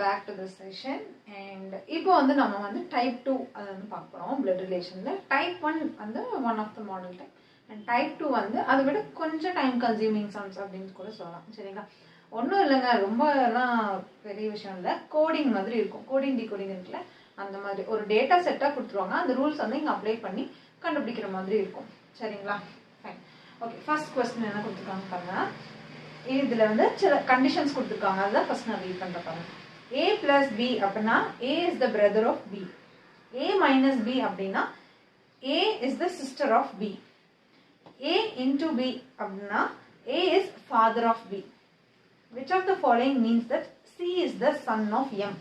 back to the session. And இப்போ வந்து நம்ம வந்து type 2 அது வந்து பார்க்க போறோம் blood relationல. Type 1 வந்து one of the model type and type 2 வந்து அதை விட கொஞ்சம் time consuming sums அப்படின்னு கூட சொல்லலாம். சரிங்களா? ஒன்றும் இல்லைங்க, ரொம்ப எல்லாம் பெரிய விஷயம் இல்லை. கோடிங் மாதிரி இருக்கும், கோடிங் டிகோடிங் இருக்குல்ல, அந்த மாதிரி ஒரு டேட்டா செட்டாக கொடுத்துருவாங்க. அந்த ரூல்ஸ் வந்து இங்கே அப்ளை பண்ணி கண்டுபிடிக்கிற மாதிரி இருக்கும். சரிங்களா? ஃபைன். ஓகே, ஃபர்ஸ்ட் கொஸ்டின் என்ன கொடுத்துருக்காங்க பாருங்க. இதில் வந்து சில கண்டிஷன்ஸ் கொடுத்துருக்காங்க, அதுதான் ஃபர்ஸ்ட் நான் ரீட் பண்ணுற பாருங்க. A plus B அப்படின்னா A is the brother of B. A minus B அப்படின்னா A is the sister of B. A into B அப்படின்னா A is father of B. Which of the following means that C is the son of M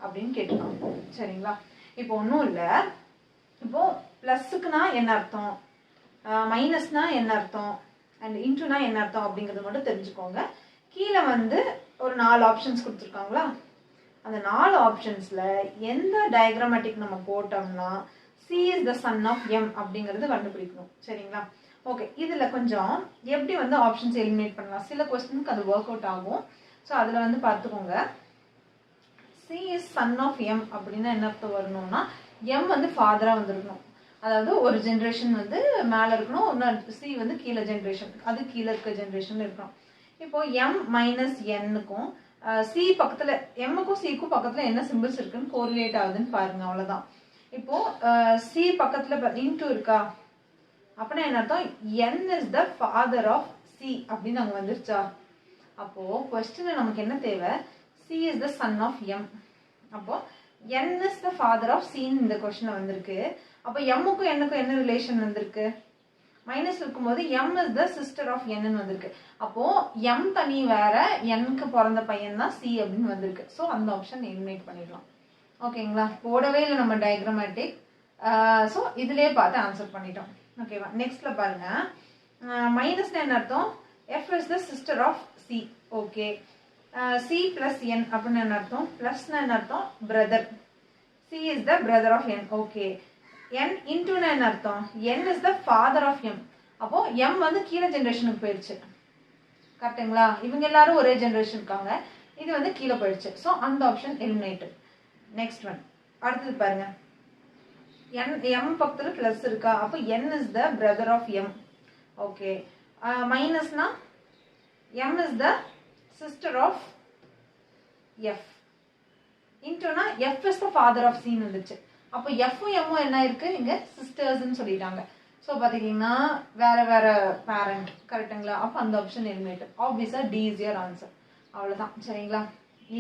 அப்படின்னு கேட்டுருக்காங்க. சரிங்களா? இப்போ ஒன்றும் இல்லை, இப்போ ப்ளஸ்ஸுக்குனா என்ன அர்த்தம், மைனஸ்னா என்ன அர்த்தம், அண்ட் இன்டூனா என்ன அர்த்தம் அப்படிங்கிறது மட்டும் தெரிஞ்சுக்கோங்க. கீழே வந்து ஒரு 4 ஆப்ஷன்ஸ் கொடுத்துருக்காங்களா, அந்த 4 ஆப்ஷன்ஸில் எந்த டயக்ராமேட்டிக் நம்ம போட்டோம்னா C is the son of M அப்படிங்கிறது கண்டுபிடிக்கணும். சரிங்களா? ஓகே, இதில் கொஞ்சம் எப்படி வந்து ஆப்ஷன்ஸ் எலிமினேட் பண்ணலாம், சில கொஸ்டினுக்கு அது ஒர்க் அவுட் ஆகும். ஸோ அதில் வந்து பார்த்துக்கோங்க. C is son of M அப்படின்னா என்ன அர்த்தம் வரணும்னா, M வந்து ஃபாதராக வந்துருக்கணும். அதாவது ஒரு ஜென்ரேஷன் வந்து மேலே இருக்கணும், ஒன்று C வந்து கீழே ஜென்ரேஷன், அது கீழே இருக்க ஜென்ரேஷன் இருக்கணும். இப்போ M மைனஸ் Nனுக்கும் C பக்கத்தில், எம்முக்கும் சிக்கும் பக்கத்தில் என்ன சிம்பிள்ஸ் இருக்குன்னு கோரிலேட் ஆகுதுன்னு பாருங்க, அவ்வளோதான். இப்போ C பக்கத்தில் இன்டூ இருக்கா அப்படின்னா என்ன அர்த்தம், N is the father of C அப்படின்னு அங்கே வந்துருச்சா. அப்போ கொஸ்டின் நமக்கு என்ன தேவை, C is the son of M. அப்போ N is the father of C இந்த கொஸ்டின் வந்திருக்கு. அப்போ எம்முக்கும் என்னுக்கும் என்ன ரிலேஷன் வந்திருக்கு, மைனஸ் இருக்கும்போது M is the sister of N வந்திருக்கு. அப்போ M தனி வேற, Nக்கு பிறந்த பையன் தான் C அப்படின்னு வந்திருக்கு. ஸோ அந்த ஆப்ஷன் எலிமினேட் பண்ணிடலாம். ஓகேங்களா? போடவே இல்லை நம்ம டயக்ராமேட்டிக். ஸோ இதுலேயே பார்த்து ஆன்சர் பண்ணிட்டோம். ஓகேவா? நெக்ஸ்ட்ல பாருங்க, மைனஸ்னா என்ன அர்த்தம், F is the sister of C. Okay, C plus N அப்படின்னு என்ன அர்த்தம், பிளஸ்னா என்ன அர்த்தம், brother. C is the brother of N. Okay, N இன்டூனா என்ன அர்த்தம், N is the father of M. அப்போ M வந்து கீழே ஜென்ரேஷனுக்கு போயிடுச்சு. கரெக்டுங்களா? இவங்க எல்லாரும் ஒரே ஜென்ரேஷன் இருக்காங்க, இது வந்து கீழே போயிடுச்சு. ஸோ அந்த ஆப்ஷன் எலிமினேட்டட். நெக்ஸ்ட் ஒன், அடுத்தது பாருங்க. M பக்கத்தில் பிளஸ் இருக்கா, அப்போ N is the brother of M. Okay, மைனஸ்னா M is the sister of F. இன்டூனா F is the father of C வந்துச்சு. அப்போ எஃப்பும் எம்மும் என்ன இருக்கு, இங்க சிஸ்டர்ஸ்ன்னு சொல்லிட்டாங்க. ஸோ பார்த்தீங்கன்னா வேற வேற பேரண்ட். கரெக்டுங்களா? அப்போ அந்த ஆப்ஷன் எலிமினேட்டட். ஆப்வியஸா டி இஸ் யுவர் ஆன்சர். அவ்வளோதான். சரிங்களா?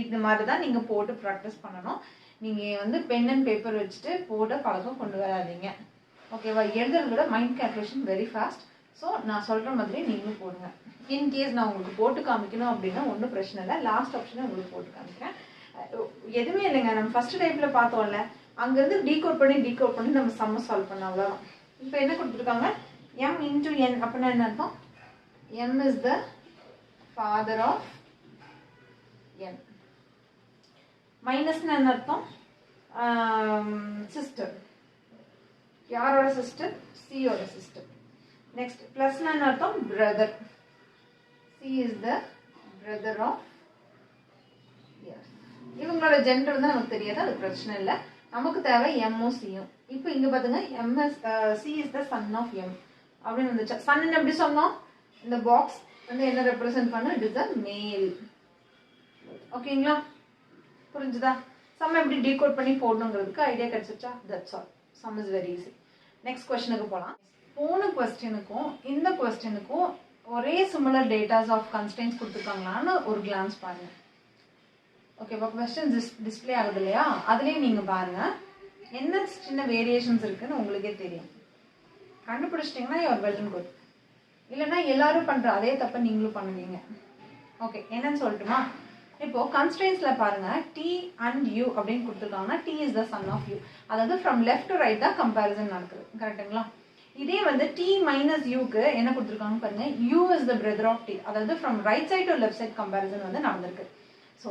இந்த மாதிரி தான் நீங்கள் போட்டு ப்ராக்டிஸ் பண்ணணும். நீங்கள் வந்து பென் அண்ட் பேப்பர் வச்சுட்டு போட்டு பழக்கம் கொண்டு வராதிங்க. ஓகேவா? எழுதுறத விட mind calculation very fast. So நான் சொல்கிற மாதிரி நீங்களும் போடுங்க. இன்கேஸ் நான் உங்களுக்கு போட்டு காமிக்கணும் அப்படின்னா ஒன்றும் பிரச்சனை இல்லை, லாஸ்ட் ஆப்ஷனை உங்களுக்கு போட்டு காமிக்கிறேன். எதுவுமே இல்லைங்க, நம்ம ஃபர்ஸ்ட் டைப்பில் பார்த்தோம்ல, அங்கேருந்து டீகோட் பண்ணி நம்ம சம்ம சால்வ் பண்ண, அவ்வளோதான். இப்போ என்ன கொடுத்துருக்காங்க, M into N அப்படின்னா என்ன அர்த்தம், M is the father of N. மைனஸ்னா என்ன அர்த்தம், சிஸ்டர். யாரோட சிஸ்டர், சியோட சிஸ்டர். நெக்ஸ்ட் பிளஸ்னா என்ன அர்த்தம், brother. C is the brother of F. இவங்களோட ஜெண்டர் தான் நமக்கு தெரியாது, அது பிரச்சனை இல்லை. நமக்கு தேவை எம்மும் சியும். இப்போ இங்க பாத்துங்க, C is the son of M அப்படின்னு வந்துச்சு. சன் எப்படி சொன்னோம், இந்த பாக்ஸ் வந்து என்ன ரெப்ரசென்ட் பண்ணு, இட் இஸ் த மேல். ஓகேங்களா? புரிஞ்சுதா? சம் எப்படி டீகோட் பண்ணி போடணுங்கிறதுக்கு ஐடியா கிடைச்சிச்சா? That's all. Sum is very easy. Next கொஸ்டினுக்கு போகலாம். போன கொஸ்டினுக்கும் இந்த கொஸ்டினுக்கும் ஒரே சிமிலர் டேட்டாஸ் ஆஃப் கன்ஸ்டன்ட்ஸ் கொடுத்துருக்காங்களான்னு ஒரு கிளான்ஸ் பாருங்க. ஓகேவா? கொஸ்டின் டிஸ்பிளே ஆகுது இல்லையா, அதுலேயே நீங்கள் பாருங்க என்ன சின்ன வேரியேஷன்ஸ் இருக்குன்னு உங்களுக்கே தெரியும். கண்டுபிடிச்சிட்டிங்கன்னா யுவர் வெல் அண்ட் குட். இல்லைன்னா எல்லாரும் பண்ணுற அதே தப்பை நீங்களும் பண்ணுவீங்க. ஓகே, என்னன்னு சொல்லட்டுமா? இப்போ கன்ஸ்ட்ரெயின்ஸ்ல பாருங்க, T and U அப்படின்னு கொடுத்துருக்காங்கன்னா T is the son of U. அதாவது ஃப்ரம் லெஃப்ட் டு ரைட் தான் கம்பேரிசன் நடக்குது. கரெக்டுங்களா? இதே வந்து T மைனஸ் யூக்கு என்ன கொடுத்துருக்காங்க பாருங்க, U is the brother of T. அதாவது from right side to left side comparison வந்து நடந்திருக்கு. ஸோ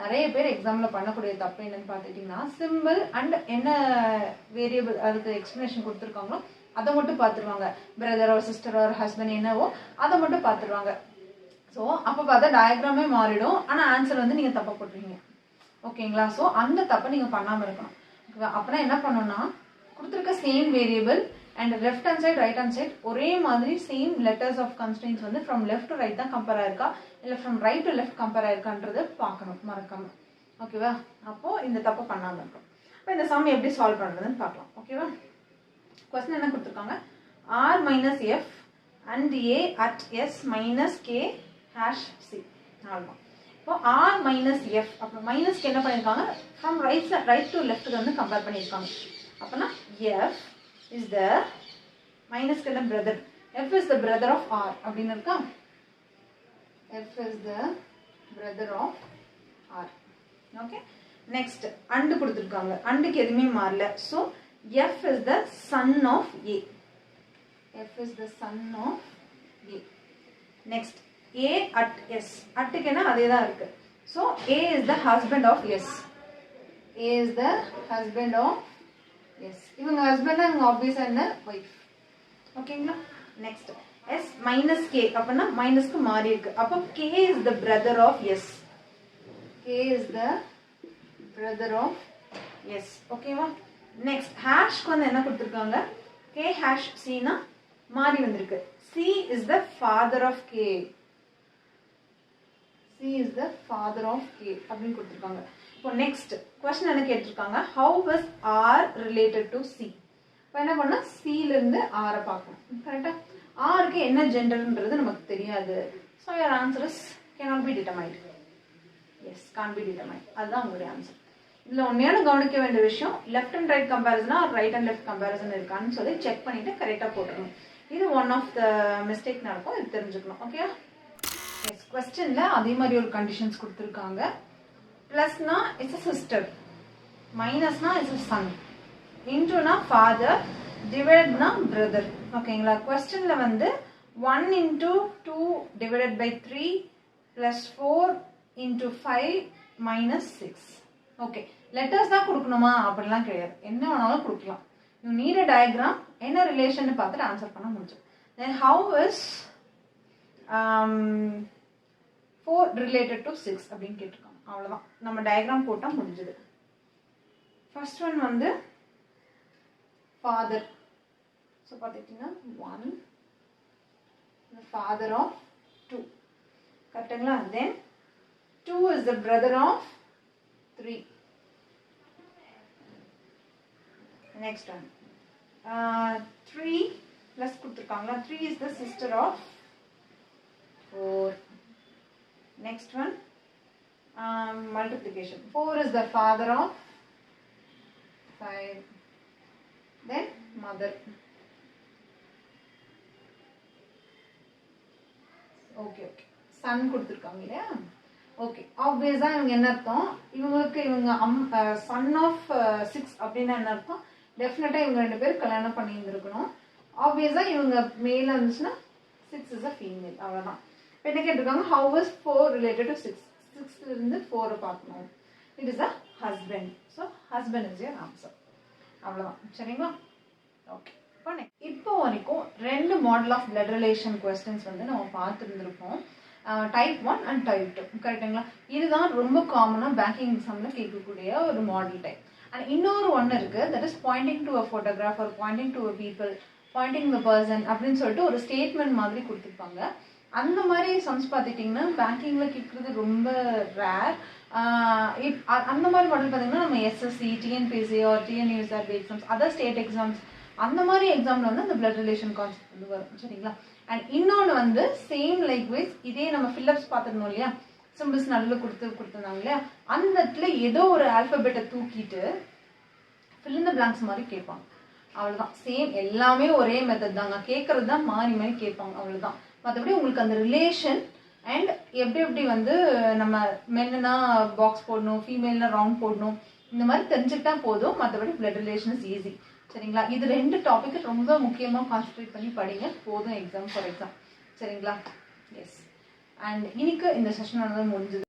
நிறைய பேர் எக்ஸாமில் பண்ணக்கூடிய தப்பு என்னன்னு பார்த்துட்டிங்கன்னா, சிம்பிள் அண்ட் என்ன வேரியபிள் அதுக்கு எக்ஸ்பிளனேஷன் கொடுத்துருக்காங்களோ அதை மட்டும் பார்த்துருவாங்க. பிரதரோ சிஸ்டரோ ஹஸ்பண்ட் என்னவோ அதை மட்டும் பார்த்துருவாங்க. ஸோ அப்போ பார்த்தா டயக்ராமே மாறிடும், ஆனால் ஆன்சர் வந்து நீங்கள் தப்பாக போட்டுருவீங்க. ஓகேங்களா? ஸோ அந்த தப்பை நீங்கள் பண்ணாமல் இருக்கணும். அப்புறம் என்ன பண்ணணும்னா கொடுத்துருக்க same variable and left hand side right hand side ஒரே மாதிரி சேம் லெட்டர்ஸ் ஆஃப் கன்ஸ்ட்ரெயின்ஸ் வந்து ஃப்ரம் லெஃப்ட் டு ரைட் தான் கம்பேர் ஆயிருக்கா இல்லை from right to left compare ஆயிருக்கான்றதை பார்க்கணும் மறக்காம. ஓகேவா? அப்போ இந்த தப்பை பண்ணாமல் இருக்கும். இப்போ இந்த சம் எப்படி சால்வ் பண்ணுறதுன்னு பார்க்கலாம். ஓகேவா? கொஸ்டின் என்ன கொடுத்துருக்காங்க? R minus F and A at S minus K hash C. அவ்வளோதான். இப்போ ஆர் மைனஸ் எஃப் அப்புறம் மைனஸ்க்கு என்ன பண்ணியிருக்காங்க? ஃப்ரம் ரைட் டு லெஃப்ட்டுக்கு வந்து கம்பேர் பண்ணியிருக்காங்க. அப்போனா எஃப் இஸ் த மைனஸ்க்கு என்ன brother, F is the brother of R அப்படின்னு இருக்கா? F is the brother of R. Okay, next and கொடுத்துருக்காங்க. அண்டுக்கு எதுவுமே மாறல. So F is the son of A. F is the son of A. Next A at S. அட்டுக்கு என்ன அதே தான் இருக்கு. So A is the husband of S. A is the husband of S. இவங்க husband இவங்க obviously என்ன wife. ஓகேங்களா? Next S minus K அப்பனா மைனஸ்க்கு மாறி இருக்கு. அப்போ K is the brother of S. K is the brother of S. ஓகேவா? Next ஹேஷ்க்கு வந்து என்ன கொடுத்துருக்காங்க? K hash C னா மாறி வந்திருக்கு. C is the father of K. C is the father of K அப்படின்னு கொடுத்துருக்காங்க. இப்போ நெக்ஸ்ட் கொஸ்டின் என்ன கேட்டிருக்காங்க? How was R related to C? இப்போ என்ன பண்ணா Cல இருந்து R பார்க்கணும். கரெக்டா? Rக்கு என்ன ஜெண்டர்ன்றது நமக்கு தெரியாது. So your answer is cannot be determined. Yes, can't be determined. அதுதான் உங்களுடைய ஆன்சர். இதுல உண்மையான கவனிக்க வேண்டிய விஷயம் லெஃப்ட் அண்ட் ரைட் கம்பேரிசனா ரைட் அண்ட் லெஃப்ட் கம்பேரிசன் இருக்கான்னு சொல்லி செக் பண்ணிட்டு கரெக்டா போட்டுக்கணும். இது ஒன் ஆஃப் த மிஸ்டேக் நடக்கும். இது தெரிஞ்சுக்கணும். ஓகே? எஸ், கொஸ்டின்ல அதே மாதிரி ஒரு கண்டிஷன்ஸ் கொடுத்துருக்காங்க. பிளஸ்னா இட்ஸ் அ சிஸ்டர், மைனஸ்னா இட்ஸ் அ சன், இன்டூனா ஃபாதர், டிவைட்னா பிரதர். ஓகேங்களா? கொஸ்டின்ல வந்து 1 into 2 divided by 3 plus 4 into 5 minus 6. Okay, letters தான் கொடுக்கணுமா அப்படிலாம் கிடையாது. என்ன வேணாலும் கொடுக்கலாம். யூ நீட் அ டயக்ராம், என்ன ரிலேஷன் பார்த்துட்டு ஆன்சர் பண்ண முடியும். Then how is 4 related to 6 அப்படின்னு கேட்டிருக்காங்க. அவ்வளோதான், நம்ம டயக்ராம் போட்டால் முடிஞ்சது. ஃபர்ஸ்ட் ஒன் வந்து ஃபாதர். ஸோ பார்த்துக்கிட்டிங்கன்னா 1, the father of 2. கரெக்டுங்களா? தென் 2 is the brother of 3. Next one 3 plus கொடுத்துருக்காங்களா? 3 is the sister of 4. Next one multiplication. 4 is the father of 5. Then mother. Okay, okay. Son கொடுத்துருக்காங்க இல்லையா? Okay, ஆப்வியஸா இவங்க என்ன அர்த்தம்? இவங்களுக்கு இவங்க சன் ஆஃப் 6 அப்படின்னா என்ன அர்த்தம்? டெஃபினட்டா இவங்க 2 பேர் கல்யாணம் பண்ணி இருந்திருக்கணும். ஆப்வியஸா இவங்க மேல இருந்துச்சுன்னா 6 is a female. அவ்வளவுதான். இப்போ என்ன கேட்டிருக்காங்க? How is 4 related to 6? 6ல இருந்து 4 பார்க்கணும். It is a husband. So husband is your answer. அவ்வளவுதான். சரிங்களா? ஓகே. இப்போ வரைக்கும் 2 model of blood relation questions வந்து நம்ம பார்த்துருந்துருப்போம். Type 1 and type 2. கரெக்டுங்களா? இதுதான் ரொம்ப காமனாக பேங்கிங் எக்ஸாமில் கேட்கக்கூடிய ஒரு மாடல் டைப். அண்ட் இன்னொரு ஒன்று இருக்குது, that is pointing to a photograph or pointing to a people, pointing the person அப்படின்னு சொல்லிட்டு ஒரு ஸ்டேட்மெண்ட் மாதிரி கொடுத்துருப்பாங்க. அந்த மாதிரி சம்ஸ் பார்த்துட்டிங்கன்னா பேங்கிங்கில் கேட்குறது ரொம்ப ரேர். அந்த மாதிரி மாடல் பார்த்தீங்கன்னா நம்ம SSC, TNPSC or TNUSRB exams, other state exams, அந்த மாதிரி எக்ஸாமில் வந்து அந்த பிளட் ரிலேஷன் கான்செப்ட் வந்து வரும். சரிங்களா? அண்ட் இன்னொன்று வந்து சேம் லைக்வைஸ் இதே நம்ம ஃபில்லப்ஸ் பார்த்துருந்தோம் இல்லையா? சிம்பிள்ஸ் நடுவில் கொடுத்துருந்தாங்க இல்லையா? அந்த இடத்துல ஏதோ ஒரு ஆல்பபெட்டை தூக்கிட்டு ஃபில் இன் த பிளாங்க்ஸ் மாதிரி கேட்பாங்க. அவ்வளோதான். சேம் எல்லாமே ஒரே மெத்தட் தாங்க. கேட்கறது தான் மாறி மாறி கேட்பாங்க. அவ்வளோதான். மற்றபடி உங்களுக்கு அந்த ரிலேஷன் அண்ட் எப்படி வந்து நம்ம மென்னுனா பாக்ஸ் போடணும், ஃபீமேல்னா ரவுண்ட் போடணும், இந்த மாதிரி தெரிஞ்சுக்கிட்டா போதும். மற்றபடி பிளட் ரிலேஷன் இஸ் ஈஸி. சரிங்களா? இது 2 டாபிக் ரொம்ப முக்கியமாக கான்சன்ட்ரேட் பண்ணி படிங்க போதும் எக்ஸாம் ஃபார் எக்ஸாம். சரிங்களா? எஸ். அண்ட் இன்னைக்கு இந்த செஷன் வந்து முடிஞ்சது.